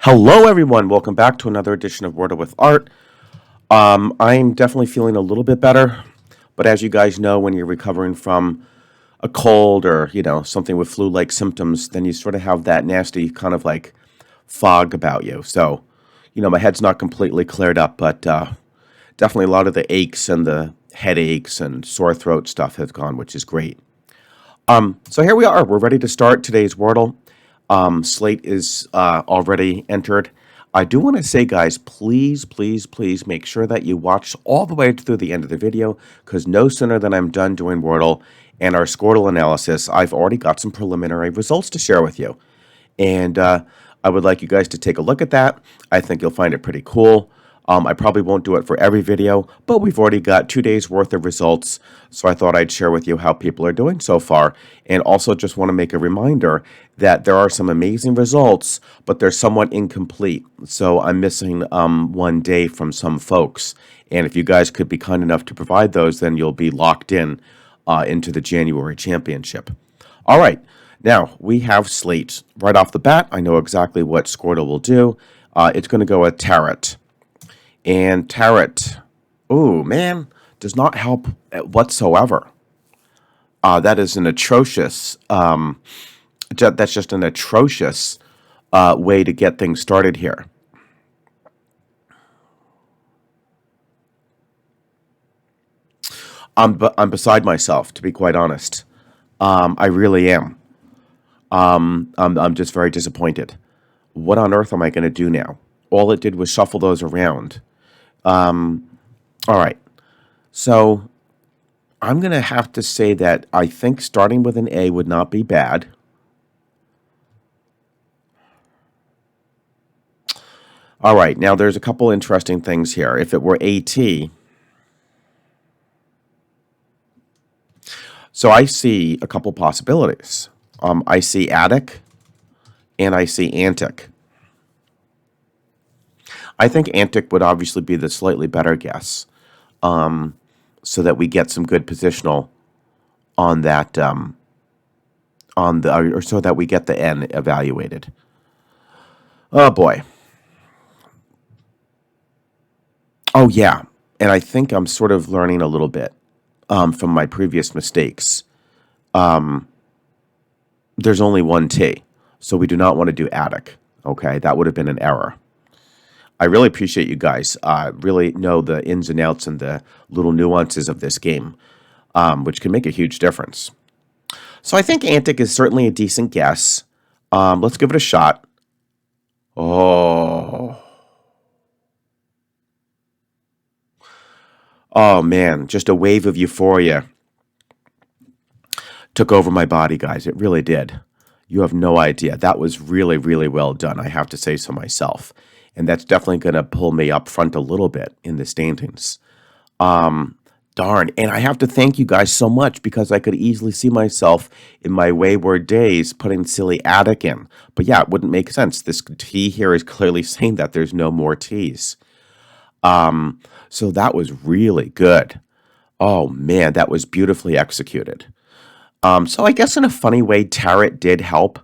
Hello, everyone. Welcome back to another edition of Wordle with Art. I'm definitely feeling a little bit better, but as you guys know, when you're recovering from a cold or something with flu-like symptoms, then you sort of have that nasty kind of like fog about you. So, my head's not completely cleared up, but definitely a lot of the aches and the headaches and sore throat stuff has gone, which is great. So here we are. We're ready to start today's Wordle. Slate is already entered. I do want to say, guys, please, please, please make sure that you watch all the way through the end of the video, because no sooner than I'm done doing Wordle and our Scoredle analysis, I've already got some preliminary results to share with you. And I would like you guys to take a look at that. I think you'll find it pretty cool. I probably won't do it for every video, but we've already got 2 days worth of results, so I thought I'd share with you how people are doing so far. And also just want to make a reminder that there are some amazing results, but they're somewhat incomplete. So I'm missing 1 day from some folks. And if you guys could be kind enough to provide those, then you'll be locked in into the January championship. All right, now we have Slate. Right off the bat, I know exactly what Scoredle will do. It's going to go with Tarot. And Tarot, oh man, does not help whatsoever. That is an atrocious, that's just an atrocious way to get things started here. I'm beside myself, to be quite honest. I really am. I'm just very disappointed. What on earth am I going to do now? All it did was shuffle those around. All right. So I'm going to have to say that I think starting with an A would not be bad. All right. Now there's a couple interesting things here. If it were AT, so I see a couple possibilities. I see Attic and I see Antic. I think Antic would obviously be the slightly better guess, so that we get some good positional on that, or so that we get the N evaluated. Oh boy. Oh yeah, and I think I'm sort of learning a little bit from my previous mistakes. There's only one T, so we do not want to do Attic. Okay, that would have been an error. I really appreciate you guys. Really know the ins and outs and the little nuances of this game, which can make a huge difference. So I think Antic is certainly a decent guess. Let's give it a shot. Oh. Oh, man. Just a wave of euphoria took over my body, guys. It really did. You have no idea. That was really, really well done. I have to say so myself. And that's definitely going to pull me up front a little bit in the standings. Darn. And I have to thank you guys so much, because I could easily see myself in my wayward days putting silly Attic in. But yeah, it wouldn't make sense. This T here is clearly saying that there's no more T's. So that was really good. Oh man, that was beautifully executed. So I guess in a funny way, Tarot did help.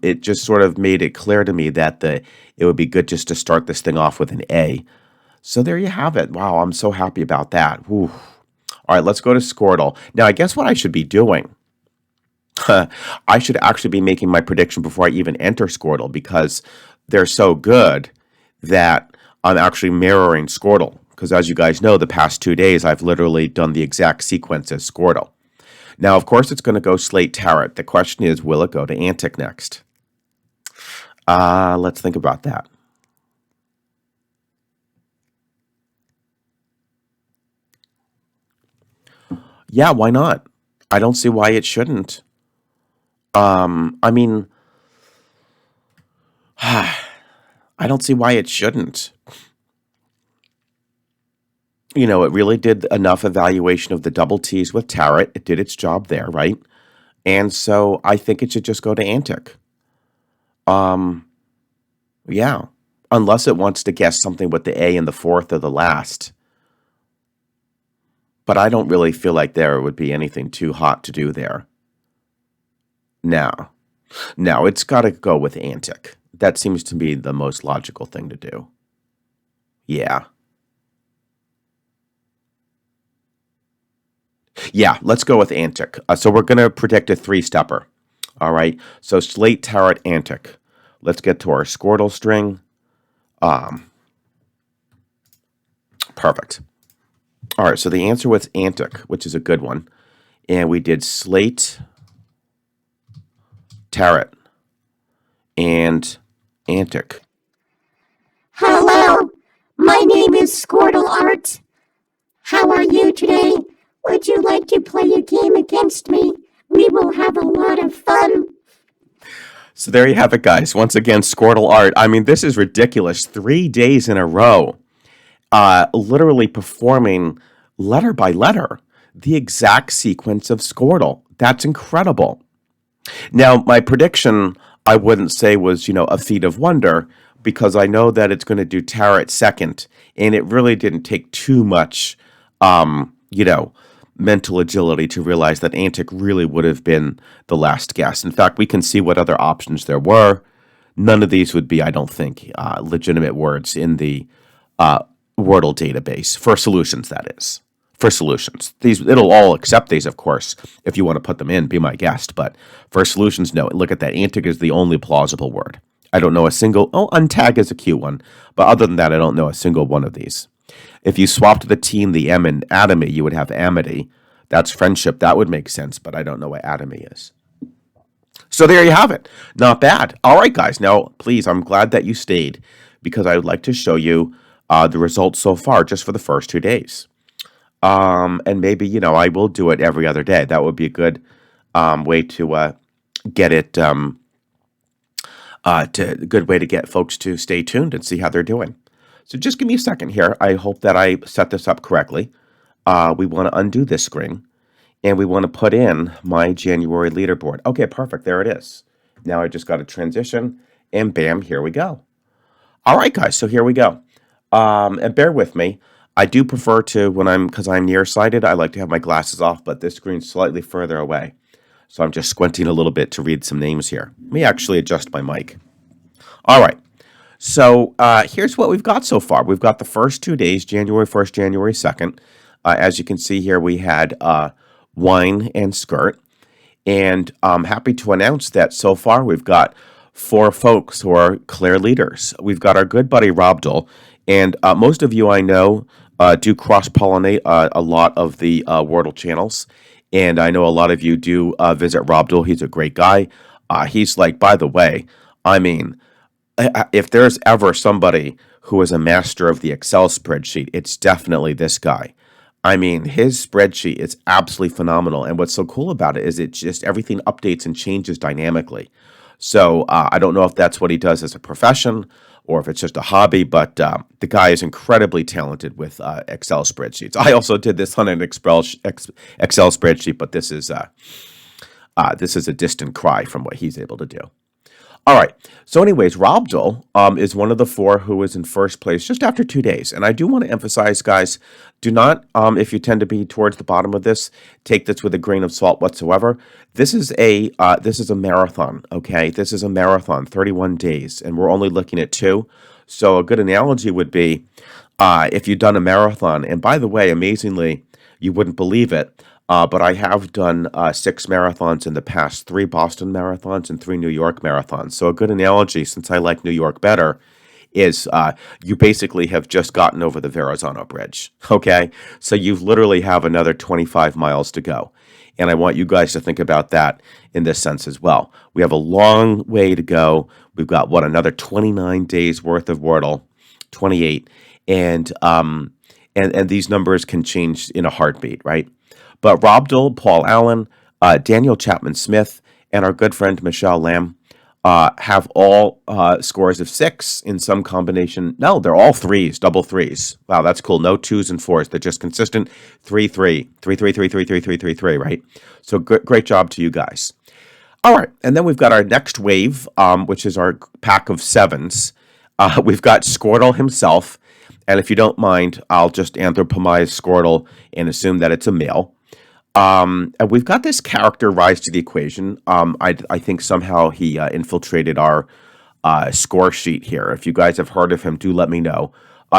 It just sort of made it clear to me that it would be good just to start this thing off with an A. So there you have it. Wow, I'm so happy about that. Whew. All right, let's go to Scoredle. Now, I guess what I should be doing, I should actually be making my prediction before I even enter Scoredle, because they're so good that I'm actually mirroring Scoredle. Because as you guys know, the past 2 days, I've literally done the exact sequence as Scoredle. Now, of course, it's going to go Slate Tarot. The question is, will it go to Antic next? Let's think about that. Yeah, why not? I don't see why it shouldn't. I mean, I don't see why it shouldn't. It really did enough evaluation of the double T's with Tarot. It did its job there, right? And so I think it should just go to Antic. Yeah, unless it wants to guess something with the A in the fourth or the last. But I don't really feel like there would be anything too hot to do there. No. No, it's got to go with Antic. That seems to be the most logical thing to do. Yeah. Yeah, let's go with Antic. So we're going to predict a three-stepper. All right. So Slate, Tarot, Antic. Let's get to our Scoredle string. Perfect. All right. So the answer was Antic, which is a good one. And we did Slate, Tarot, and Antic. Hello, my name is Scoredle Art. How are you today? Would you like to play a game against me? We will have a lot of fun. So there you have it, guys. Once again, Scoredle Art. I mean, this is ridiculous. 3 days in a row, literally performing letter by letter the exact sequence of Scoredle. That's incredible. Now, my prediction, I wouldn't say was, a feat of wonder because I know that it's going to do Tarot second, and it really didn't take too much, mental agility to realize that Antic really would have been the last guess. In fact, we can see what other options there were. None of these would be, I don't think, legitimate words in the Wordle database for solutions, that is. For solutions. It'll all accept these, of course, if you want to put them in, be my guest. But for solutions, no. Look at that. Antic is the only plausible word. I don't know a single, untag is a cute one. But other than that, I don't know a single one of these. If you swapped the T and the M in atomy, you would have amity. That's friendship. That would make sense, but I don't know what atomy is. So there you have it. Not bad. All right, guys. Now, please, I'm glad that you stayed because I would like to show you the results so far just for the first 2 days. And maybe, I will do it every other day. That would be a good way to get it, a good way to get folks to stay tuned and see how they're doing. So just give me a second here. I hope that I set this up correctly. We want to undo this screen, and we want to put in my January leaderboard. Okay, perfect. There it is. Now I just got to transition, and bam, here we go. All right, guys, so here we go. And bear with me. I do prefer to, because I'm nearsighted, I like to have my glasses off, but this screen's slightly further away. So I'm just squinting a little bit to read some names here. Let me actually adjust my mic. All right. So here's what we've got so far. We've got the first 2 days, January 1st, January 2nd. As you can see here, we had wine and skirt. And I'm happy to announce that so far we've got 4 folks who are clear leaders. We've got our good buddy Robdle. And most of you I know do cross-pollinate a lot of the Wordle channels. And I know a lot of you do visit Robdle. He's a great guy. He's like, by the way, I mean, if there's ever somebody who is a master of the Excel spreadsheet, it's definitely this guy. I mean, his spreadsheet is absolutely phenomenal. And what's so cool about it is it just everything updates and changes dynamically. So I don't know if that's what he does as a profession or if it's just a hobby, but the guy is incredibly talented with Excel spreadsheets. I also did this on an Excel spreadsheet, but this is a distant cry from what he's able to do. All right. So anyways, Robdle is one of the 4 who is in first place just after 2 days. And I do want to emphasize, guys, do not, if you tend to be towards the bottom of this, take this with a grain of salt whatsoever. This is a marathon, okay? This is a marathon, 31 days, and we're only looking at 2. So a good analogy would be if you've done a marathon. And by the way, amazingly, you wouldn't believe it, but I have done 6 marathons in the past, 3 Boston marathons and 3 New York marathons. So a good analogy, since I like New York better, is you basically have just gotten over the Verrazano Bridge, okay? So you literally have another 25 miles to go. And I want you guys to think about that in this sense as well. We have a long way to go. We've got, another 29 days worth of Wordle, 28. And these numbers can change in a heartbeat, right? But Robdle, Paul Allen, Daniel Chapman Smith, and our good friend Michelle Lamb have all scores of 6 in some combination. No, they're all 3s, double 3s. Wow, that's cool. No 2s and 4s. They're just consistent 3, 3, 3, 3, 3, 3, 3, 3, 3, 3, right? So great job to you guys. All right, and then we've got our next wave, which is our pack of 7s. We've got Scoredle himself, and if you don't mind, I'll just anthropomorphize Scoredle and assume that it's a male. And we've got this character rise to the equation. I think somehow he infiltrated our score sheet here. If you guys have heard of him, do let me know.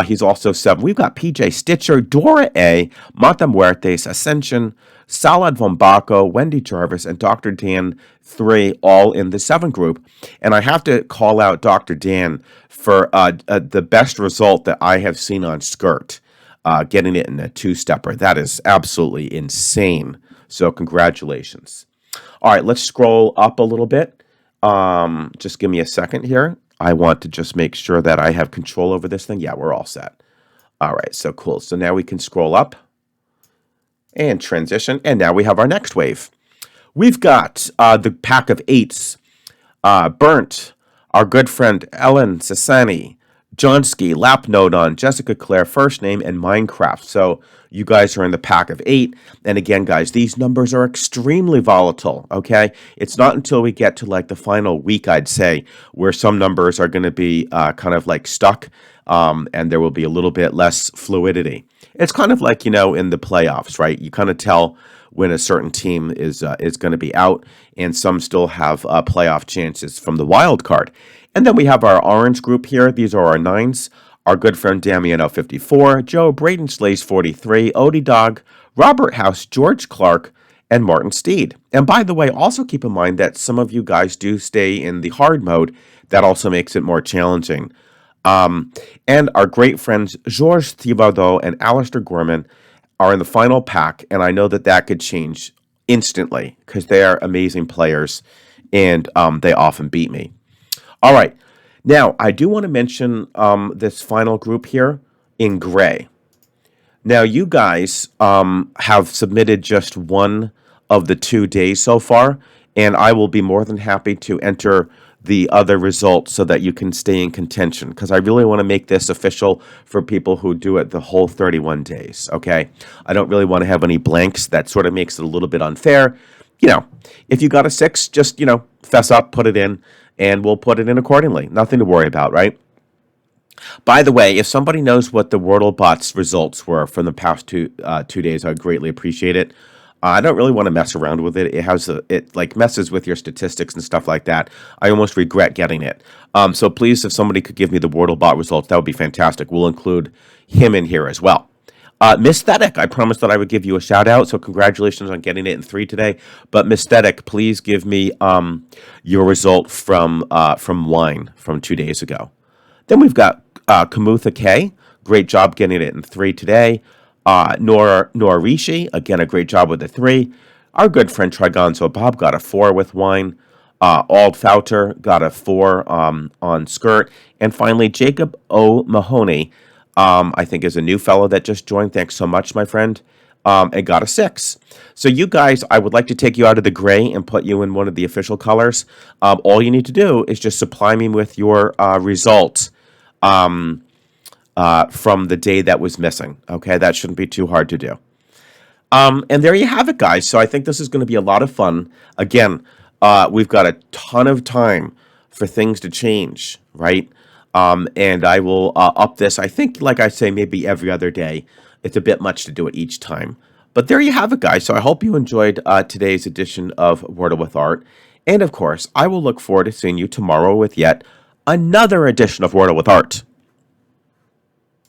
He's also 7. We've got PJ Stitcher, Dora A, Mata Muertes, Ascension, Salad Von Baco, Wendy Jarvis, and Dr. Dan 3, all in the 7 group. And I have to call out Dr. Dan for the best result that I have seen on Skirt, getting it in a 2-stepper. That is absolutely insane. So congratulations. All right, let's scroll up a little bit. Just give me a second here. I want to just make sure that I have control over this thing. Yeah, we're all set. All right, so cool. So now we can scroll up and transition. And now we have our next wave. We've got the pack of 8s. Burnt, our good friend Ellen Sassani, Johnsky, Lapnodon, Jessica Claire, First Name, and Minecraft. So you guys are in the pack of 8. And again, guys, these numbers are extremely volatile, okay? It's not until we get to like the final week, I'd say, where some numbers are going to be kind of like stuck, and there will be a little bit less fluidity. It's kind of like, in the playoffs, right? You kind of tell when a certain team is going to be out, and some still have playoff chances from the wild card. And then we have our orange group here. These are our 9s. Our good friend Damiano 54, Joe Braden Slays 43, Odie Dog, Robert House, George Clark, and Martin Steed. And by the way, also keep in mind that some of you guys do stay in the hard mode. That also makes it more challenging. And our great friends Georges Thibodeau and Alistair Gorman are in the final pack, and I know that could change instantly because they are amazing players, and they often beat me. All right. Now, I do want to mention this final group here in gray. Now, you guys have submitted just one of the 2 days so far, and I will be more than happy to enter the other results so that you can stay in contention, because I really want to make this official for people who do it the whole 31 days, okay? I don't really want to have any blanks. That sort of makes it a little bit unfair. If you got a 6, just, fess up, put it in, and we'll put it in accordingly. Nothing to worry about, right? By the way, if somebody knows what the WordleBot's results were from the past 2 days, I'd greatly appreciate it. I don't really want to mess around with it. It like messes with your statistics and stuff like that. I almost regret getting it. So please, if somebody could give me the WordleBot results, that would be fantastic. We'll include him in here as well. Miss Thetic, I promised that I would give you a shout out, so congratulations on getting it in 3 today. But Miss Thetic, please give me your result from Wine from 2 days ago. Then we've got Kamutha K. Great job getting it in 3 today. Nora Rishi, again, a great job with the 3. Our good friend Trigonzo Bob got a 4 with Wine. Ald Fouter got a 4 on Skirt. And finally, Jacob O. Mahoney, I think is a new fellow that just joined. Thanks so much, my friend. And got a 6. So you guys, I would like to take you out of the gray and put you in one of the official colors. All you need to do is just supply me with your results from the day that was missing. Okay, that shouldn't be too hard to do. And there you have it, guys. So I think this is going to be a lot of fun. Again, we've got a ton of time for things to change, right? And I will up this, I think, like I say, maybe every other day. It's a bit much to do it each time. But there you have it, guys. So I hope you enjoyed today's edition of Wordle with Art. And of course, I will look forward to seeing you tomorrow with yet another edition of Wordle with Art.